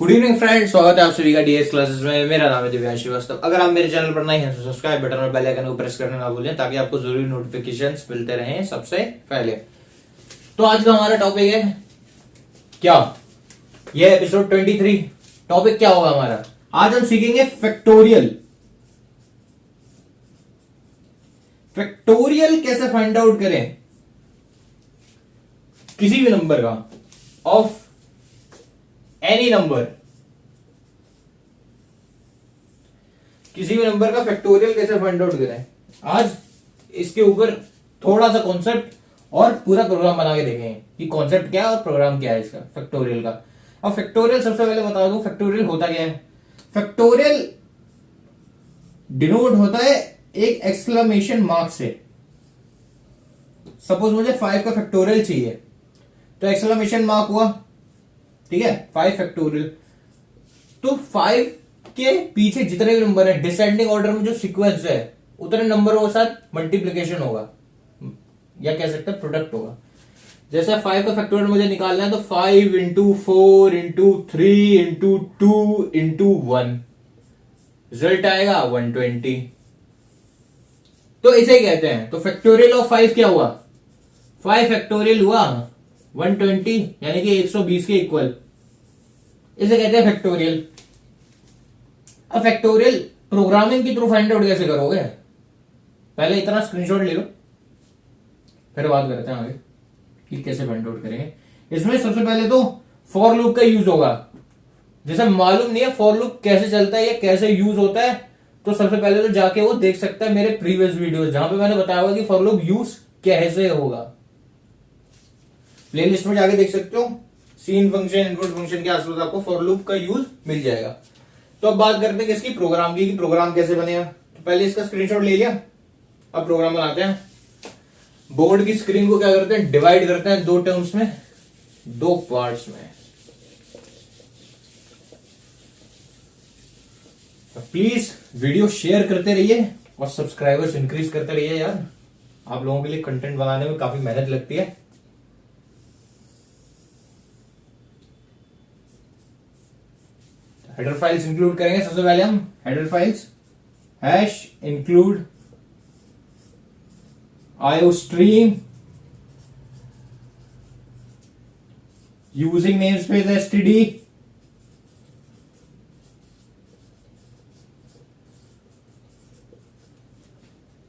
Good evening friend, स्वागत है आप सभी का डीएस क्लासेस में। मेरा नाम है दिव्यांश श्रीवास्तव। अगर आप मेरे चैनल पर नए हैं तो सब्सक्राइब बटन और बेल आइकन को प्रेस करना ना भूलें ताकि आपको जरूरी नोटिफिकेशंस मिलते रहें सबसे पहले। तो आज का हमारा टॉपिक है क्या, यह एपिसोड 23। टॉपिक क्या होगा हमारा? आज हम सीखेंगे फैक्टोरियल। फैक्टोरियल कैसे फाइंड आउट करें किसी भी नंबर का, ऑफ एनी नंबर। किसी भी नंबर का फैक्टोरियल कैसे फाइंड आउट करें, आज इसके ऊपर थोड़ा सा कॉन्सेप्ट और पूरा प्रोग्राम बना के देखेंगे कि कॉन्सेप्ट क्या है और प्रोग्राम क्या है इसका फैक्टोरियल का। अब फैक्टोरियल सबसे पहले बता दूं, फैक्टोरियल होता क्या है। फैक्टोरियल डिनोट होता है एक एक्सक्लेमेशन मार्क से। सपोज मुझे 5 का फैक्टोरियल चाहिए तो एक्सक्लेमेशन मार्क हुआ, ठीक है, 5 फैक्टोरियल। तो 5 के पीछे जितने भी नंबर है डिसेंडिंग ऑर्डर में जो सीक्वेंस है उतने नंबरों के साथ मल्टीप्लीकेशन होगा या कह सकते हैं प्रोडक्ट होगा। जैसे 5 का फैक्टोरियल मुझे निकालना है तो 5 into 4 into 3 into 2 into 1, result आएगा 120। तो इसे कहते हैं, तो फैक्टोरियल ऑफ 5 क्या हुआ, 5 फैक्टोरियल हुआ 120 यानी कि 120 के इक्वल। इसे कहते हैं फैक्टोरियल। अब फैक्टोरियल प्रोग्रामिंग के थ्रू फाइंड आउट कैसे करोगे, पहले इतना स्क्रीनशॉट ले लो फिर बात करते हैं आगे कि कैसे फाइंड आउट करेंगे। इसमें सबसे पहले तो फॉर लूप का यूज होगा। जैसे मालूम नहीं है फॉर लूप कैसे चलता है या कैसे यूज होता है, तो सबसे पहले तो जाके वो देख सकता है मेरे प्रीवियस वीडियोस जहां पे मैंने बताया होगा कि फॉर लूप यूज कैसे होगा। प्लेलिस्ट में जाके देख सकते हो, सीन फंक्शन इनपुट फंक्शन के आसपास आपको फॉर लूप का यूज मिल जाएगा। तो अब बात करते हैं किसकी, प्रोग्राम की, कि प्रोग्राम कैसे बनेगा। तो पहले इसका स्क्रीनशॉट ले लिया, अब प्रोग्राम बनाते हैं। बोर्ड की स्क्रीन को क्या करते हैं, डिवाइड करते हैं दो टर्म्स में, दो पार्ट्स में। तो प्लीज वीडियो शेयर करते रहिए और सब्सक्राइबर्स इंक्रीज करते रहिए यार, आप लोगों के लिए कंटेंट बनाने में काफी मेहनत लगती है। हेडर फाइल्स इंक्लूड करेंगे सबसे पहले हम। Header files hash include IOStream using namespace std,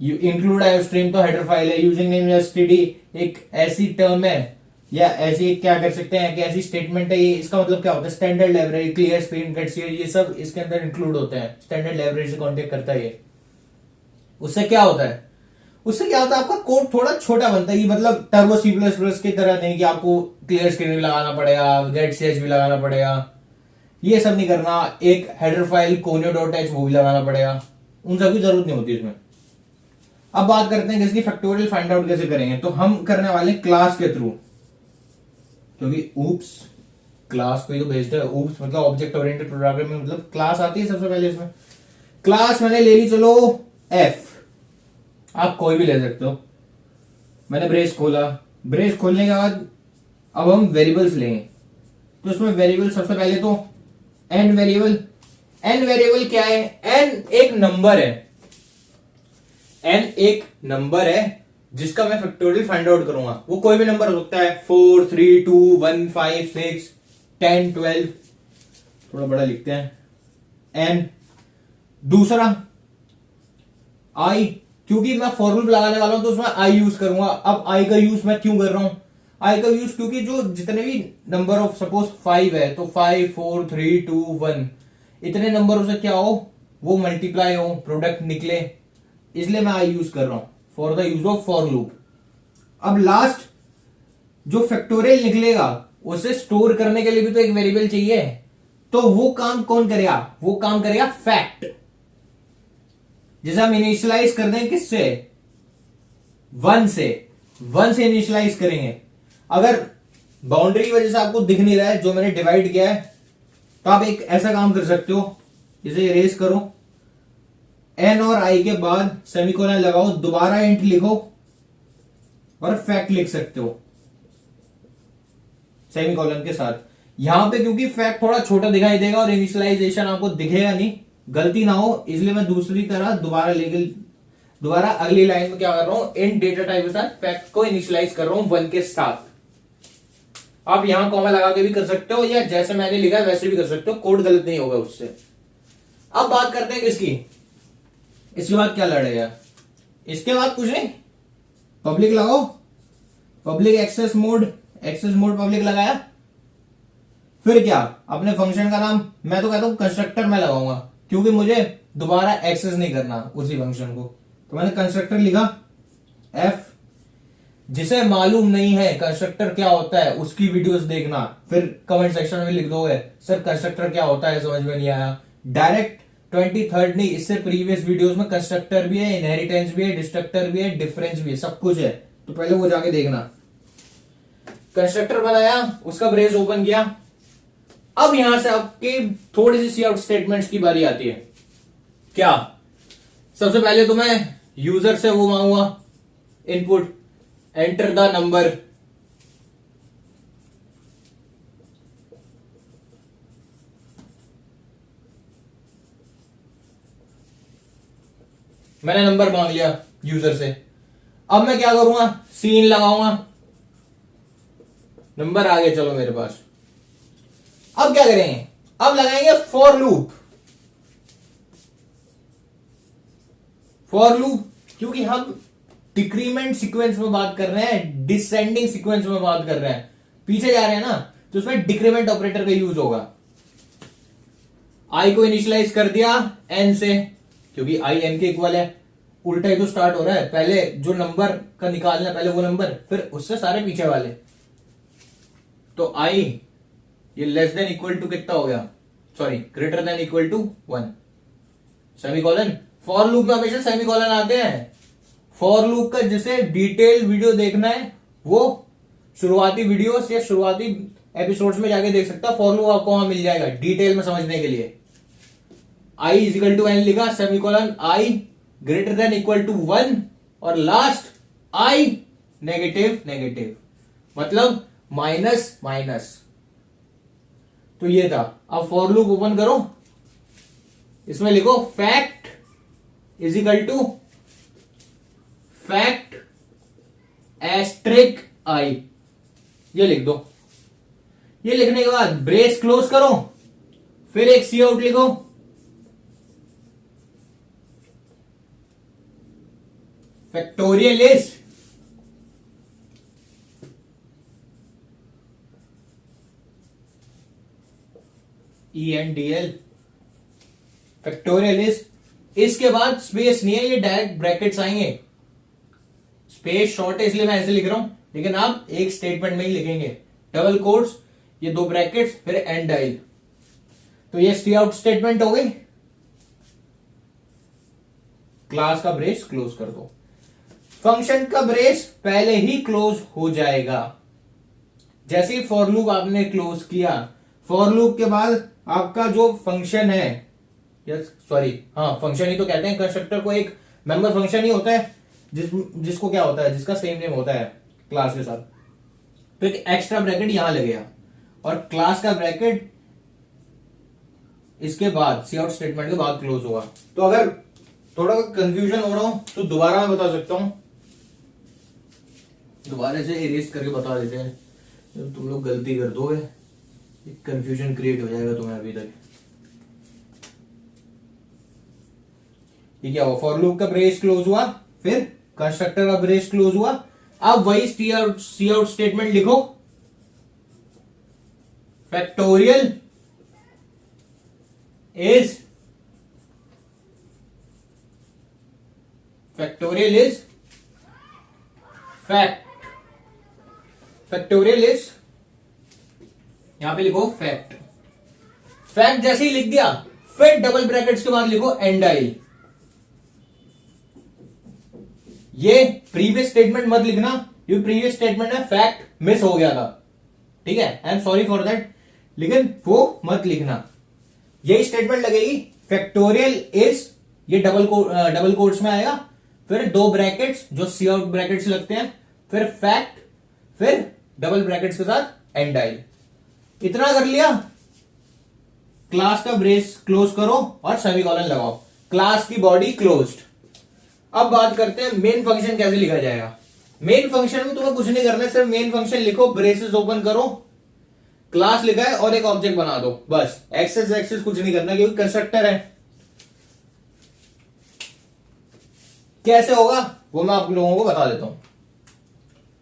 you include IOStream तो हेडर फाइल है। यूजिंग नेम std एक ऐसी टर्म है या ऐसी क्या कर सकते हैं कि ऐसी स्टेटमेंट है, ये इसका मतलब क्या होता है, standard library, clear screen cuts, ये सब इसके अंदर इंक्लूड होते हैं। स्टैंडर्ड लाइब्रेरी से कॉन्टेक्ट करता है ये। उससे क्या होता है, उससे क्या होता है आपका कोड थोड़ा छोटा बनता है। कि मतलब टर्बो C++ की तरह नहीं कि आपको क्लियर स्क्रीन भी लगाना पड़ेगा, गेट ch भी लगाना पड़ेगा, ये सब नहीं करना। एक हेडर फाइल conio.h वो भी लगाना पड़ेगा, उन सब की जरूरत नहीं होती इसमें। अब बात करते हैं इसकी फैक्टोरियल फाइंड आउट कैसे करेंगे। तो हम करने वाले क्लास के थ्रू, क्योंकि ऊप्स क्लास को ही तो भेजते हैं। ऊप्स मतलब ऑब्जेक्ट ओरिएंटेड प्रोग्रामिंग में मतलब क्लास आती है सबसे पहले। इसमें क्लास मैंने ले ली, चलो एफ, आप कोई भी ले सकते हो। मैंने ब्रेस खोला, ब्रेस खोलने के बाद अब हम वेरिएबल्स लेंगे। तो इसमें वेरिएबल सबसे पहले तो एन वेरिएबल। एन वेरिएबल क्या है, एन एक नंबर है। एन एक नंबर है जिसका मैं फैक्टोरियल फाइंड आउट करूंगा। वो कोई भी नंबर हो सकता है, 4 3 2 1 5 6 10 12, थोड़ा बड़ा लिखते हैं एन। दूसरा आई, क्योंकि मैं फॉर लूप लगाने वाला हूं तो उसमें आई यूज करूंगा। अब आई का यूज मैं क्यों कर रहा हूं, आई का यूज क्योंकि जो जितने भी नंबर ऑफ सपोज 5 है तो 5 4 3 2 1 इतने नंबरों से क्या हो, वो मल्टीप्लाई हो, प्रोडक्ट निकले, इसलिए मैं आई यूज कर रहा हूं for the use of for loop. अब लास्ट जो फैक्टोरियल निकलेगा उसे स्टोर करने के लिए भी तो एक वेरिएबल चाहिए। तो वो काम कौन करेगा, वो काम करेगा फैक्ट। जैसे हम इनिशियलाइज कर दें किससे, 1 से, 1 से इनिशियलाइज करेंगे। अगर बाउंड्री की वजह से आपको दिख नहीं रहा है जो मैंने डिवाइड किया है, तो आप एक ऐसा काम कर सकते हो, इसे इरेज करो, एन और आई के बाद सेमीकोलन लगाओ, दोबारा इंट लिखो और फैक्ट लिख सकते हो सेमीकोलन के साथ। यहां पे क्योंकि फैक्ट थोड़ा छोटा दिखाई देगा और इनिशियलाइजेशन आपको दिखेगा नहीं, गलती ना हो इसलिए मैं दूसरी तरह दोबारा अगली लाइन में क्या कर रहा हूं, इन डेटा टाइप के साथ फैक्ट को इनिशियलाइज कर रहा हूं 1 के साथ। आप यहां कॉमा लगा के भी कर सकते हो या जैसे मैंने लिखा है वैसे भी कर सकते हो, कोड गलत नहीं होगा उससे। अब बात करते हैं किसकी, इसके बाद क्या लड़ेगा, इसके बाद कुछ नहीं, पब्लिक लगाओ, पब्लिक एक्सेस मोड पब्लिक लगाया, फिर क्या, अपने फंक्शन का नाम मैं तो कहता हूं कंस्ट्रक्टर में लगाऊंगा क्योंकि मुझे दोबारा एक्सेस नहीं करना उसी फंक्शन को, तो मैंने कंस्ट्रक्टर लिखा एफ। जिसे मालूम नहीं है कंस्ट्रक्टर क्या होता है उसकी वीडियोस देखना, फिर कमेंट सेक्शन में लिख दोगे सर कंस्ट्रक्टर क्या होता है समझ में नहीं आया। डायरेक्ट 23rd नहीं, इससे प्रीवियस वीडियोस में कंस्ट्रक्टर भी है, इनहेरिटेंस भी है, डिस्ट्रक्टर भी है, डिफरेंस भी है, सब कुछ है, तो पहले वो जाके देखना। कंस्ट्रक्टर बनाया, उसका ब्रेस ओपन किया। अब यहां से आपकी थोड़ी सी सी आउट स्टेटमेंट्स की बारी आती है। क्या, सबसे पहले तो मैं यूजर से वो मांगूंगा इनपुट, एंटर द नंबर, मैंने नंबर मांग लिया यूजर से। अब मैं क्या करूंगा, सीन लगाऊंगा, नंबर आ गया चलो मेरे पास। अब क्या करेंगे, अब लगाएंगे फॉर लूप। फॉर लूप क्योंकि हम डिक्रीमेंट सीक्वेंस में बात कर रहे हैं, डिसेंडिंग सीक्वेंस में बात कर रहे हैं, पीछे जा रहे हैं ना, तो उसमें डिक्रीमेंट ऑपरेटर का यूज होगा। आई को इनिशियलाइज कर दिया एन से, क्योंकि आई एन के इक्वल है, उल्टा ही तो स्टार्ट हो रहा है, पहले जो नंबर का निकालना है पहले वो नंबर, फिर उससे सारे पीछे वाले। तो आई ये लेस देन इक्वल टू कितना हो गया, sorry greater than equal to 1, semicolon. For loop में हमेशा सेमीकोलन आते हैं। फॉर लूप का जिसे डिटेल वीडियो देखना है वो शुरुआती वीडियोस या शुरुआती एपिसोड्स में जाके देख सकता है, फॉर लूप आपको वहां मिल जाएगा डिटेल में समझने के लिए। आई इजिकल टू एन लिखा, semicolon I greater than equal to 1 और लास्ट आई नेगेटिव, मतलब माइनस माइनस। तो ये था। अब फॉर लूप ओपन करो, इसमें लिखो fact is equal to fact asterisk I, ये लिख दो। ये लिखने के बाद ब्रेस क्लोज करो, फिर एक सी आउट लिखो, factorial is ENDL, factorial is, इसके बाद स्पेस नहीं है, ये डायरेक्ट ब्रैकेट्स आएंगे। स्पेस शॉर्ट है इसलिए मैं ऐसे लिख रहा हूं, लेकिन आप एक स्टेटमेंट में ही लिखेंगे, डबल कोट्स, ये 2 ब्रैकेट्स, फिर एंड डाइल। तो ये सी आउट स्टेटमेंट हो गई। क्लास का ब्रेस क्लोज कर दो, फंक्शन का ब्रेस पहले ही क्लोज हो जाएगा। जैसे ही फॉर लूप आपने क्लोज किया, फॉर लूप के बाद आपका जो फंक्शन है, सॉरी हाँ फंक्शन ही तो कहते हैं, कंस्ट्रक्टर को एक मेंबर फंक्शन ही होता है जिसको क्या होता है, जिसका सेम नेम होता है क्लास के साथ। तो एक एक्स्ट्रा ब्रैकेट यहां लगेगा और क्लास का ब्रैकेट इसके बाद सी आउट स्टेटमेंट के बाद क्लोज होगा। तो अगर थोड़ा कंफ्यूजन हो रहा हो तो दोबारा मैं बता सकता हूं, दोबारा से इरेज करके बता देते हैं, जब तुम लोग गलती कर दोगे कंफ्यूजन क्रिएट हो जाएगा तुम्हें अभी तक। ये क्या हुआ, फॉर लूप का ब्रेस क्लोज हुआ, फिर कंस्ट्रक्टर का ब्रेस क्लोज हुआ। अब वही सी आउट स्टेटमेंट लिखो, factorial is fact, factorial is, यहां पे लिखो फैक्ट। फैक्ट जैसे ही लिख दिया, फिर डबल ब्रैकेट्स के बाद लिखो एंड आई। ये प्रीवियस स्टेटमेंट मत लिखना, ये प्रीवियस स्टेटमेंट है, फैक्ट मिस हो गया था, ठीक है, I am sorry for that, लेकिन वो मत लिखना। यही स्टेटमेंट लगेगी, फैक्टोरियल इज, ये डबल कोट्स में आएगा, फिर 2 ब्रैकेट्स जो सी आउट ब्रैकेट्स लगते हैं, फिर फैक्ट, फिर डबल ब्रैकेट्स के साथ एंड आई। इतना कर लिया, क्लास का ब्रेस क्लोज करो और सेमीकोलन लगाओ, क्लास की बॉडी क्लोज्ड। अब बात करते हैं मेन फंक्शन कैसे लिखा जाएगा। मेन फंक्शन में तुम्हें कुछ नहीं करना है, सिर्फ मेन फंक्शन लिखो, ब्रेसेस ओपन करो, क्लास लिखा है और एक ऑब्जेक्ट बना दो, बस। एक्सेस एक्सेस कुछ नहीं करना क्योंकि कंस्ट्रक्टर है। कैसे होगा वो मैं आप लोगों को बता देता हूं।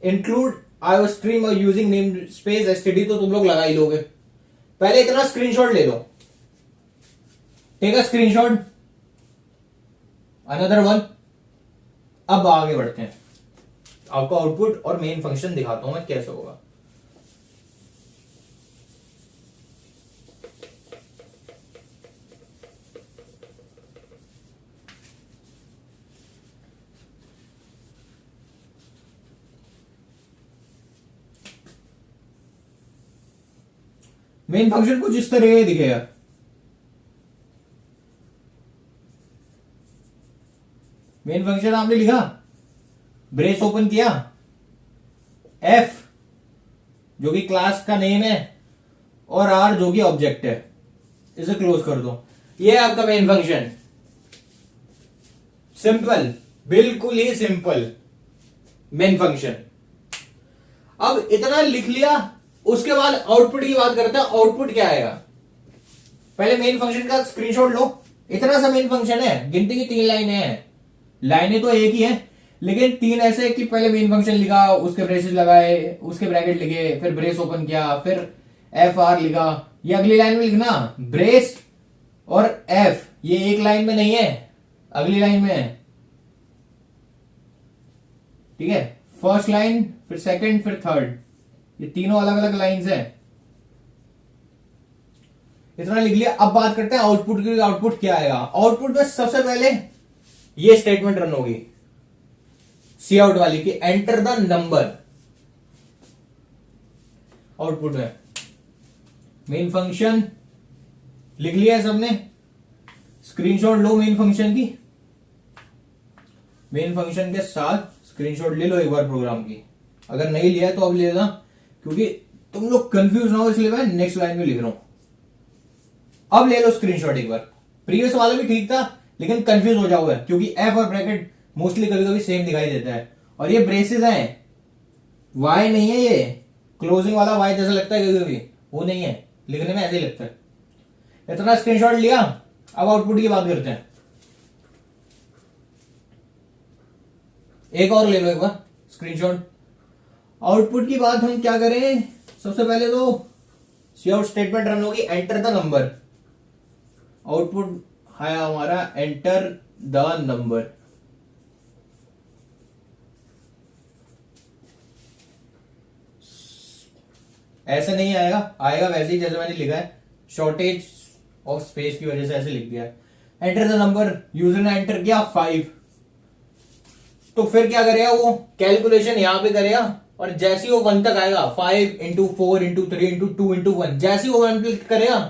इंक्लूड आयो स्ट्रीम और यूजिंग नेम स्पेस एसटीडी तो तुम लोग लगा ही लोगे। पहले इतना स्क्रीनशॉट ले लो, take a screenshot, another one. अब आगे बढ़ते हैं, आपको आउटपुट और मेन फंक्शन दिखाता हूं मैं कैसे होगा। मेन फंक्शन कुछ इस तरह दिखेगा। मेन फंक्शन आपने लिखा, ब्रेस ओपन किया, एफ जो कि क्लास का नेम है और आर जो कि ऑब्जेक्ट है, इसे क्लोज कर दो। ये है आपका मेन फंक्शन। सिंपल, बिल्कुल ही सिंपल मेन फंक्शन। अब इतना लिख लिया, उसके बाद आउटपुट की बात करते हैं। आउटपुट क्या आएगा, पहले मेन फंक्शन का स्क्रीनशॉट लो। इतना सा मेन फंक्शन है, गिनती की 3 लाइनें हैं, लाइनें तो एक ही है लेकिन 3 ऐसे कि पहले मेन फंक्शन लिखा, उसके ब्रेसेस लगाए, उसके ब्रैकेट लिखे, फिर ब्रेस ओपन किया, फिर एफ आर लिखा। ये अगली लाइन में लिखना, ब्रेस और एफ, ये एक लाइन में नहीं है, अगली लाइन में है, ठीक है। फर्स्ट लाइन, फिर सेकंड, फिर थर्ड, ये तीनों अलग अलग लाइंस हैं। इतना लिख लिया। अब बात करते हैं आउटपुट की। आउटपुट क्या आएगा, आउटपुट में सबसे पहले ये स्टेटमेंट रन होगी, सी आउट वाली, की एंटर द नंबर। आउटपुट में मेन फंक्शन लिख लिया है सबने, स्क्रीनशॉट लो मेन फंक्शन की, मेन फंक्शन के साथ स्क्रीनशॉट ले लो एक बार प्रोग्राम की। अगर नहीं लिया है तो अब ले लेना, क्योंकि तुम लोग कंफ्यूज ना हो इसलिए मैं नेक्स्ट लाइन में लिख रहा हूं। अब ले लो स्क्रीनशॉट एक बार। प्रीवियस वाला भी ठीक था लेकिन कंफ्यूज हो जाओगे क्योंकि एफ और ब्रैकेट मोस्टली कभी कभी सेम दिखाई देता है। और ये ब्रेसेस हैं, वाई नहीं है, ये क्लोजिंग वाला वाई जैसा लगता है कभी कभी, वो नहीं है, लिखने में ऐसे ही लगता है। इतना स्क्रीनशॉट लिया, अब आउटपुट की बात करते हैं। एक और ले लो एक बार स्क्रीनशॉट। आउटपुट की बात हम क्या करें, सबसे पहले तो सी आउट स्टेटमेंट रन होगी, एंटर द नंबर। आउटपुट है हमारा एंटर द नंबर। ऐसे नहीं आएगा, आएगा वैसे ही जैसे मैंने लिखा है, शॉर्टेज ऑफ स्पेस की वजह से ऐसे लिख दिया है। एंटर द नंबर, यूजर ने एंटर किया 5, तो फिर क्या करेगा वो, कैलकुलेशन यहां पे करेगा और जैसे ही वो 1 तक आएगा, 5 इंटू 4 इंटू 3 इंटू 2 इंटू 1, जैसे ही वो 1 क्लिक करेगा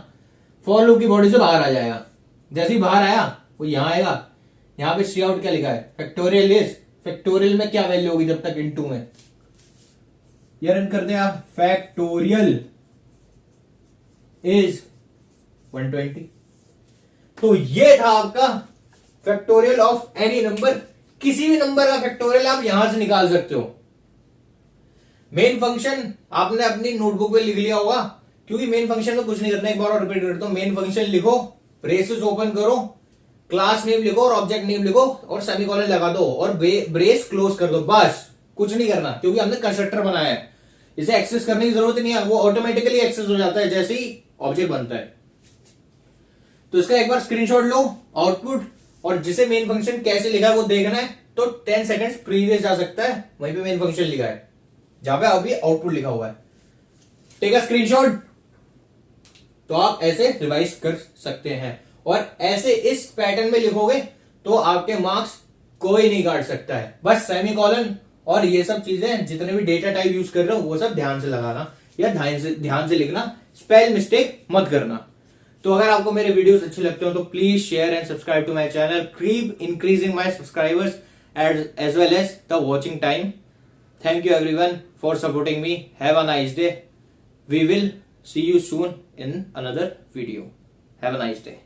फॉर लूप की बॉडी से बाहर आ जाएगा। जैसे ही बाहर आया वो यहां आएगा, यहां पे सी आउट क्या लिखा है, फैक्टोरियल इज, फैक्टोरियल में क्या वैल्यू होगी जब तक इंटू में, ये रन कर दिया, फैक्टोरियल इज 120। तो ये था आपका फैक्टोरियल ऑफ एनी नंबर। किसी भी नंबर का फैक्टोरियल आप यहां से निकाल सकते हो। मेन फंक्शन आपने अपनी नोटबुक पे लिख लिया होगा, क्योंकि मेन फंक्शन में कुछ नहीं करना। एक बार और रिपीट करता हूं, मेन फंक्शन लिखो, ब्रेसेस ओपन करो, क्लास नेम लिखो और ऑब्जेक्ट नेम लिखो और सेमीकोलन लगा दो और ब्रेस क्लोज कर दो, बस। कुछ नहीं करना क्योंकि हमने कंस्ट्रक्टर बनाया है, इसे एक्सेस करने की जरूरत नहीं है, वो ऑटोमेटिकली एक्सेस हो जाता है जैसे ही ऑब्जेक्ट बनता है। तो इसका एक बार स्क्रीनशॉट लो, आउटपुट, और जिसे मेन फंक्शन कैसे लिखा है वो देखना है तो 10 सेकंड्स प्रीवियस जा सकता है, वहीं पे मेन फंक्शन लिखा है जहां पे अभी आउटपुट लिखा हुआ है। Take a screenshot. तो आप ऐसे रिवाइज कर सकते हैं और ऐसे इस पैटर्न में लिखोगे तो आपके मार्क्स कोई नहीं काट सकता है। बस सेमीकोलन और ये सब चीजें जितने भी डेटा टाइप यूज कर रहे हो वो सब ध्यान से लगाना या ध्यान से लिखना, स्पेल मिस्टेक मत करना। तो अगर आपको मेरे वीडियोस अच्छे लगते हो तो please share and subscribe to my channel, keep increasing my subscribers as well as the watching time. Thank you everyone for supporting me. Have a nice day. We will See you soon in another video. Have a nice day.